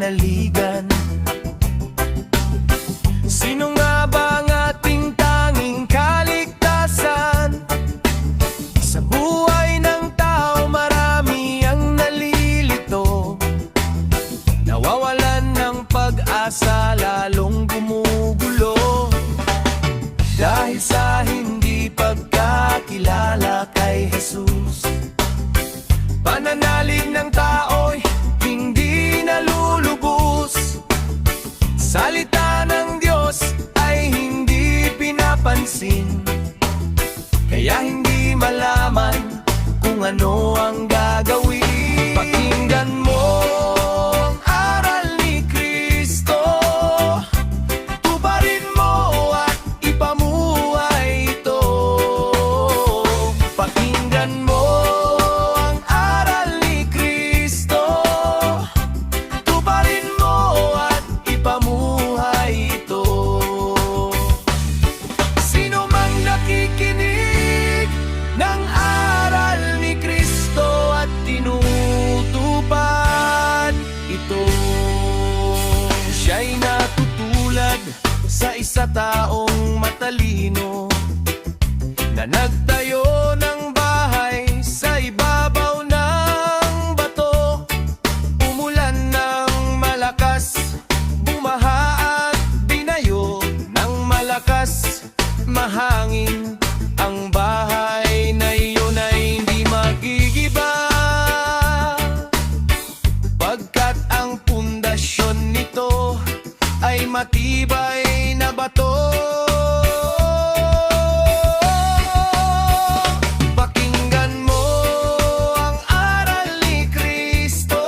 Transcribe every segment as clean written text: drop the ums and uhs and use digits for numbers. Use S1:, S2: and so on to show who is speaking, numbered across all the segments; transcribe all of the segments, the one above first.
S1: panaligan. Sino nga ba ang ating tanging kaligtasan? Sa buhay ng tao marami ang nalilito, nawawalan ng pag-asa, lalong gumugulo dahil sa hindi pagkakilala kay Jesus. Pananalig ng tao'y hindi nalulubos, salita ng Diyos ay hindi pinapansin, kaya hindi malaman kung ano ang gagawin. Pakinggan mo ang aral ni Kristo, tuparin mo at ipamuhay ito. Pakinggan mo ang aral ni Kristo, tuparin mo at ipamuhay ito. Sino mang nakikinig ng aral ni Kristo at tinutupad ito, siya'y natutulad sa isa taong matalino na nagtayo ng bahay sa ibabaw ng bato. Umulan ng malakas, bumaha at binayo ng malakas, mahangin. Ang bahay na iyon ay hindi magigiba, pagkat ang pundasyon nito ay matibay na bato. Pakinggan mo ang aral ni Kristo,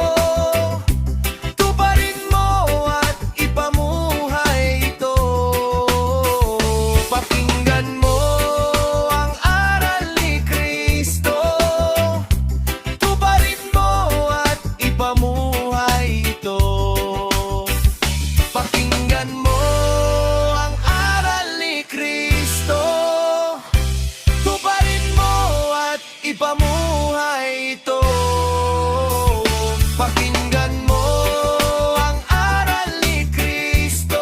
S1: tuparin mo at ipamuhay ito. Pakinggan mo ang aral ni Kristo, tuparin mo at ipamuhay ito. Pakinggan mo ang aral ni Kristo, tuparin mo at ipamuhay ito. Pakinggan mo ang aral ni Kristo,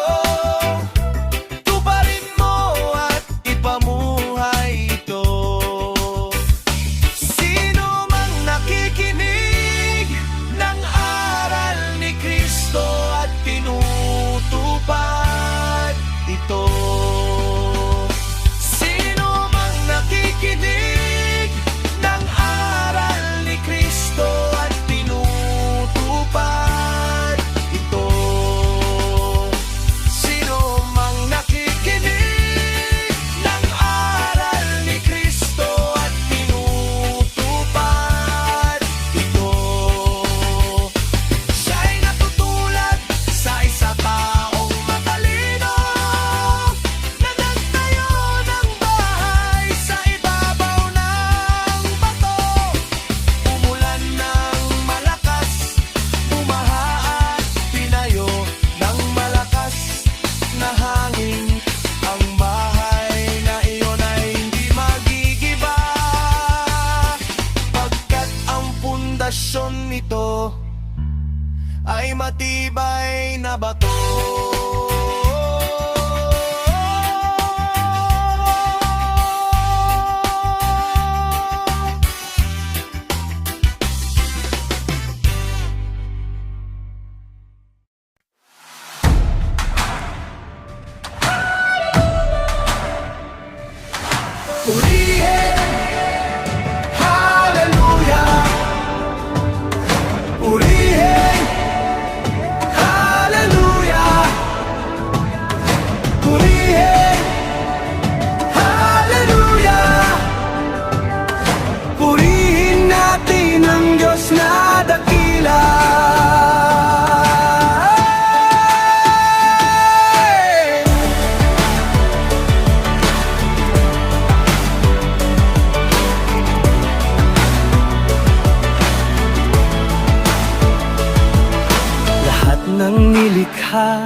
S1: tuparin mo at ipamuhay ito. Sino mang nakikinig ng aral ni Kristo at tinutupad ito. Sino mang nakikinig ng aral ni Kristo at tinutupad ito. Sino mang nakikinig ng aral ni Kristo at tinutupad ito, siya'y natutulad sa isa taong matalino na nagtayo ng bahay sa ibabaw ng bato. Umulan ng malakas, bumaha at pinayo ng malakas na hangin. Ang bahay na iyon ay hindi magigiba, pagkat ang pundasyon nito ay matibay na bato. Purihin, hallelujah. Purihin, hallelujah. Purihin, hallelujah. Purihin natin ang Diyos na dakila. Ng nilikha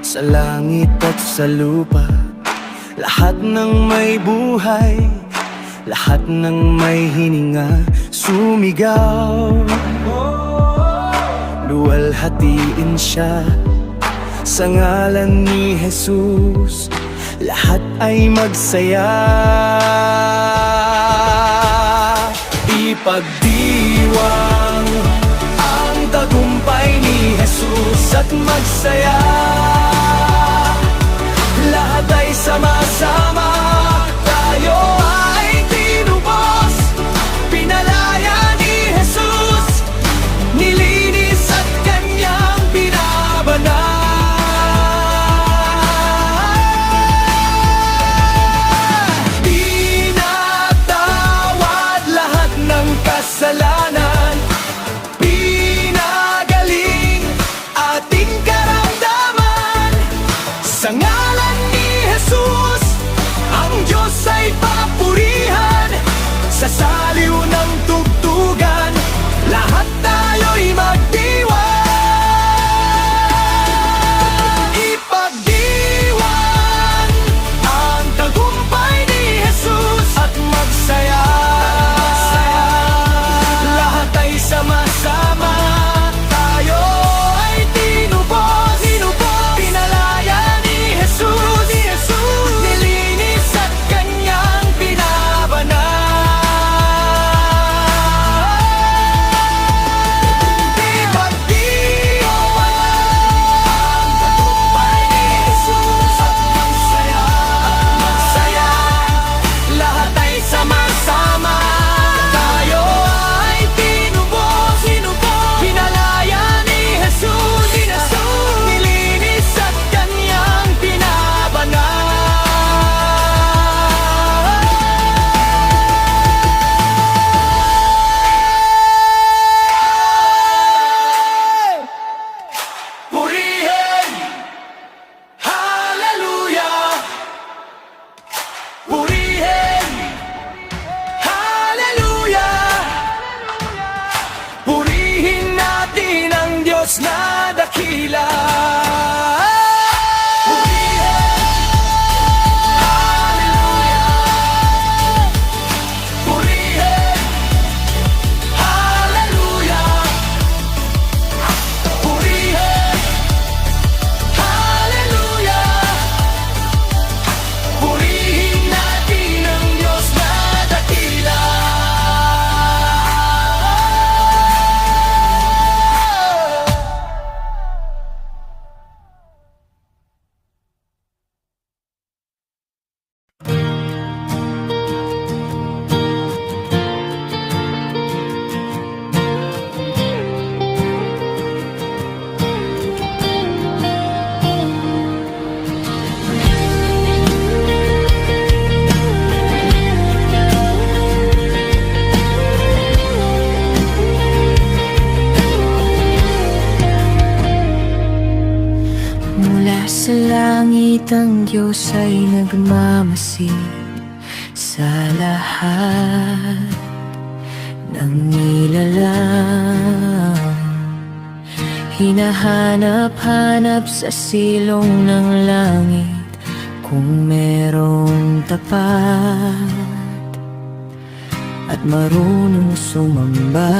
S1: sa langit at sa lupa, lahat ng may buhay, lahat ng may hininga, sumigaw. luwalhatiin siya. Sa ngalan ni Jesus, lahat ay magsaya. Ipagdiwang ang tagumpay ni Jesus at magsaya. Lahat ay sama-sama, tayo ay tinubos. Pinalaya ni Jesus, nilinis at kanyang binabanal. Pinatawad lahat ng kasalanan, pinagaling ating karamdaman. Sa ngalan ni Jesus, ang Diyos ay papurihan. Sa saliw ng tugtugan, lahat tayo'y magdiwang. Ipagdiwang ang tagumpay ni Jesus at magsaya. Lahat ay sama-sama, tayo ay tinubos. Pinalaya ni Jesus, nilinis at kanyang binabanal. Ipagdiwang ang tagumpay ni Jesus at magsaya. Lahat ay sama-sama, tayo ay tinubos. Pinalaya ni Jesus, nilinis at kanyang binabanal. Purihin! Hallelujah! Purihin! Hallelujah! Purihin natin ang Diyos na dakila. Purihin! Hallelujah! Purihin! Hallelujah! Purihin natin ang Diyos na dakila.
S2: Mula sa langit ang Diyos ay nagmamasid sa lahat ng nilalang. Hinahanap-hanap sa silong ng langit kung merong tapat at marunong sumamba.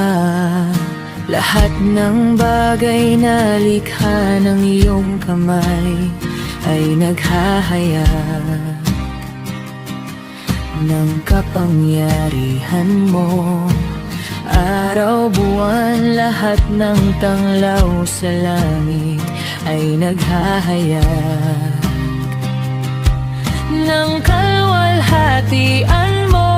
S2: Lahat ng bagay na likha ng iyong kamay ay naghahayag ng kapangyarihan mo. Araw, buwan, lahat ng tanglaw sa langit ay naghahayag ng kalwalhatian mo.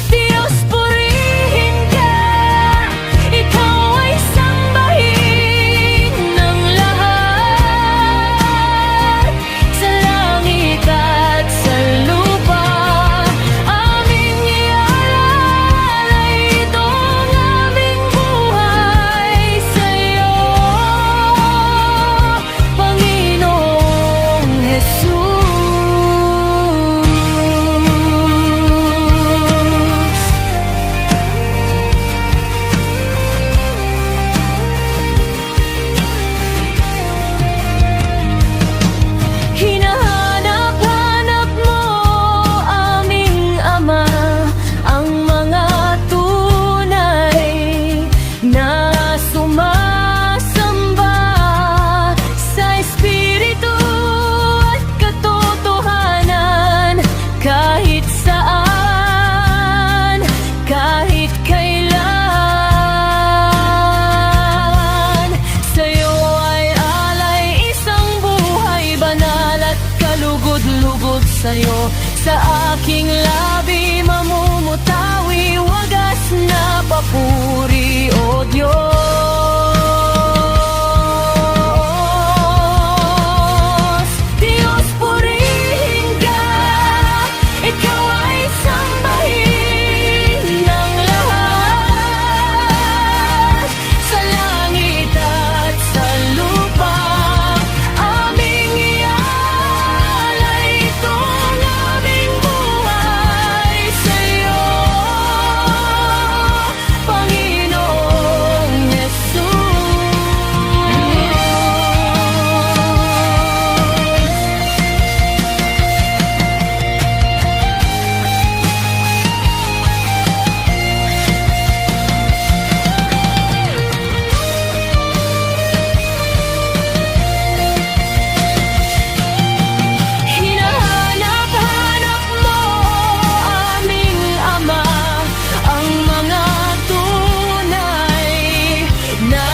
S2: Diyos, purihin ka, ikaw ay sambahin ng lahat sa langit at sa lupa. Aming ialay itong aming buhay sa'yo, Panginoon. sa'yo. Sa aking labi mamumutawi, wagas na papuri, O Diyos. Diyos, purihin ka, ikaw ay sambahin ng lahat. Sa langit at sa lupa, aming ialay itong aming buhay sa'yo, Panginoong Yesus. Hinahanap-hanap mo, aming Ama, ang mga tunay na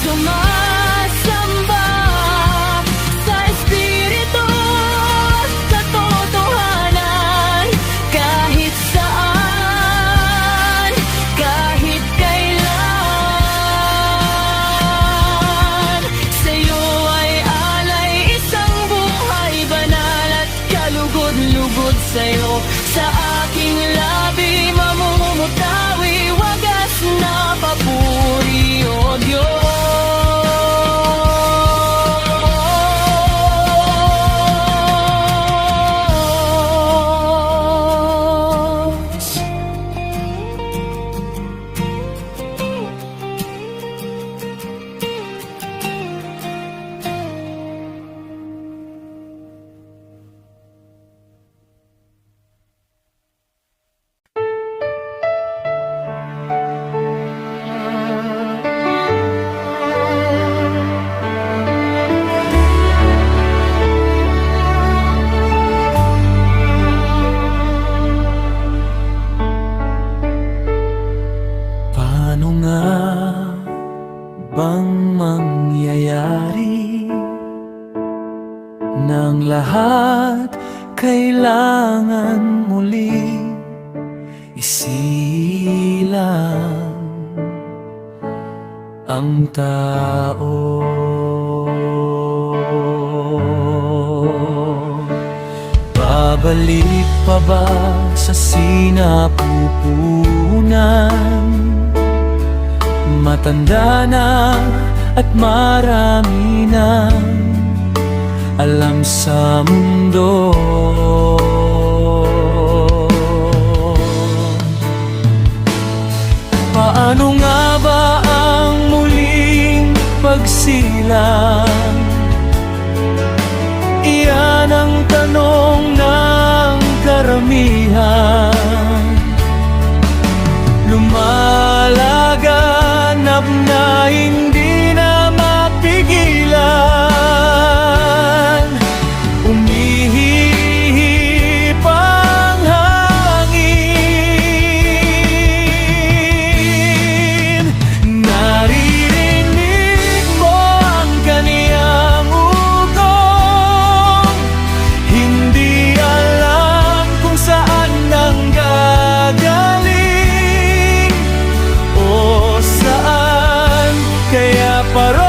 S2: sumasamba sa Espiritu at katotohanan, kahit saan, kahit kailan. Sa'yo ay alay isang buhay banal at kalugod-lugod sa'yo. Sa aking labi mamumutawi, wagas na papuri, O Diyos.
S1: Paano nga bang mangyayari ng lahat? Kailangan muli isilang ang tao. Babalik pa ba sa sinapupunan? Matanda na at marami nang alam sa mundo. Paano nga ba ang muling pagsilang? Iyan ang tanong ng karamihan. Lumalaganap na hindi na mapigilan. Umihip ang hangin. Naririnig mo ang kaniyang ugong. Hindi alam kung saan nanggagaling o saan kaya paroroon.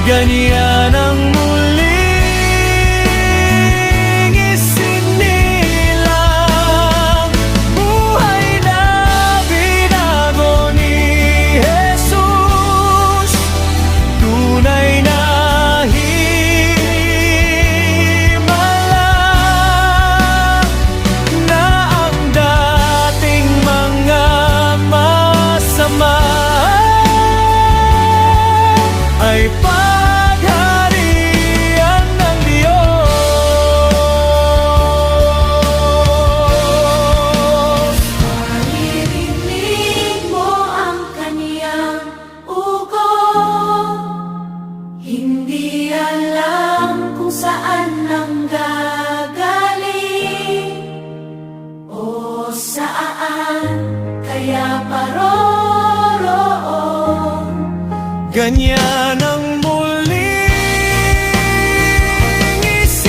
S1: Ganyan ang muling isinilang buhay na binago ni Jesus. Tunay na himala na ang dating mga masama ay pagharian ng Diyos.
S2: Maririnig mo ang kaniyang ugong. Hindi alam kung saan nanggagaling o saan kaya paroroon.
S1: Ganyan ang muling isinilang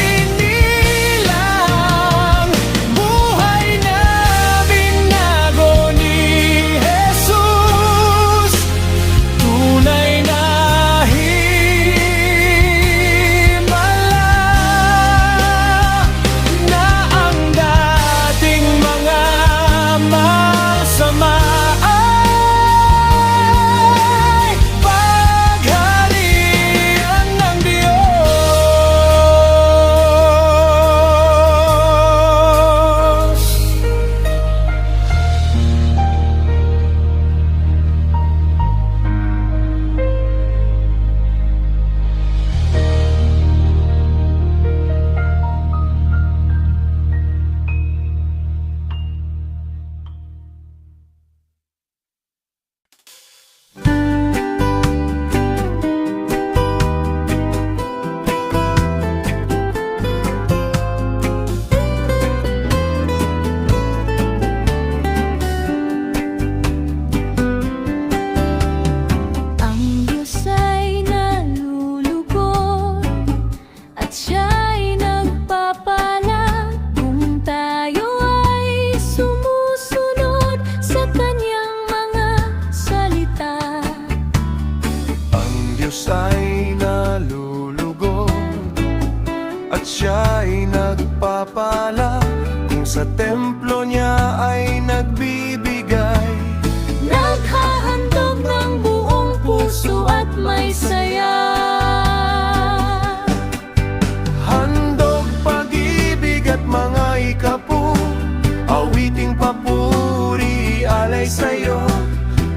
S1: aking papuri alay sa'yo.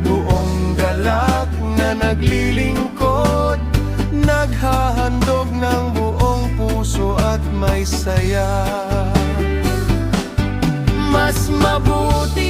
S1: Buong galak na naglilingkod, naghahandog ng buong puso at may saya. Mas mabuti